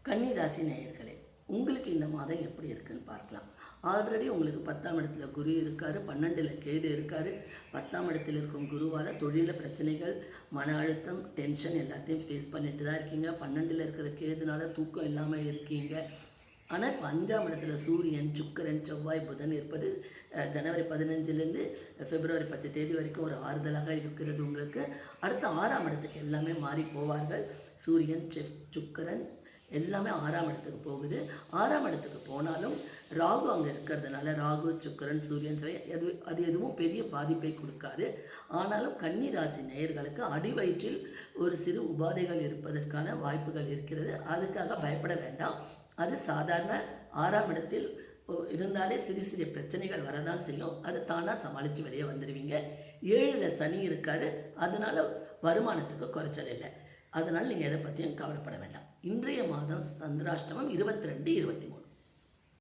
கன்னி ராசி நேயர்களே, உங்களுக்கு இந்த மாதம் எப்படி இருக்குன்னு பார்க்கலாம். ஆல்ரெடி உங்களுக்கு 10ஆம் இடத்துல குரு இருக்கார், 12ல் கேது இருக்கார். 10ஆம் இடத்தில் இருக்கும் குருவால் தொழிலில் பிரச்சனைகள், மன அழுத்தம், டென்ஷன் எல்லாத்தையும் ஃபேஸ் பண்ணிட்டு தான் இருக்கீங்க. 12ல் இருக்கிற கேதுனால தூக்கம் இல்லாமல் இருக்கீங்க. ஆனால் இப்போ 5ஆம் இடத்துல சூரியன், சுக்கிரன், செவ்வாய், புதன் இருப்பது ஜனவரி 15லேருந்து பிப்ரவரி 10 தேதி வரைக்கும் ஒரு ஆறுதலாக இருக்கிறது உங்களுக்கு. அடுத்து 6ஆம் இடத்துக்கு எல்லாமே மாறி போவார்கள். சூரியன், சுக்கிரன் எல்லாமே 6ஆம் இடத்துக்கு போகுது. 6ஆம் இடத்துக்கு போனாலும் ராகு அங்கே இருக்கிறதுனால ராகு, சுக்கிரன், சூரியன் அது எதுவும் பெரிய பாதிப்பை கொடுக்காது. ஆனாலும் கன்னி ராசி நேயர்களுக்கு அடிவயிற்றில் ஒரு சிறு உபாதைகள் இருப்பதற்கான வாய்ப்புகள் இருக்கிறது. அதுக்காக பயப்பட வேண்டாம். அது சாதாரண 6ஆம் இடத்தில் இருந்தாலே சிறு சிறிய பிரச்சனைகள் வரதான் செய்யும். அது தானாக சமாளித்து வெளியே வந்துடுவீங்க. 7ல் சனி இருக்காரு, அதனால் வருமானத்துக்கு குறைச்சல் இல்லை. அதனால் நீங்கள் எதை பற்றியும் கவலைப்பட வேண்டாம். இன்றைய மாதம் சந்திராஷ்டமம் 22, 23.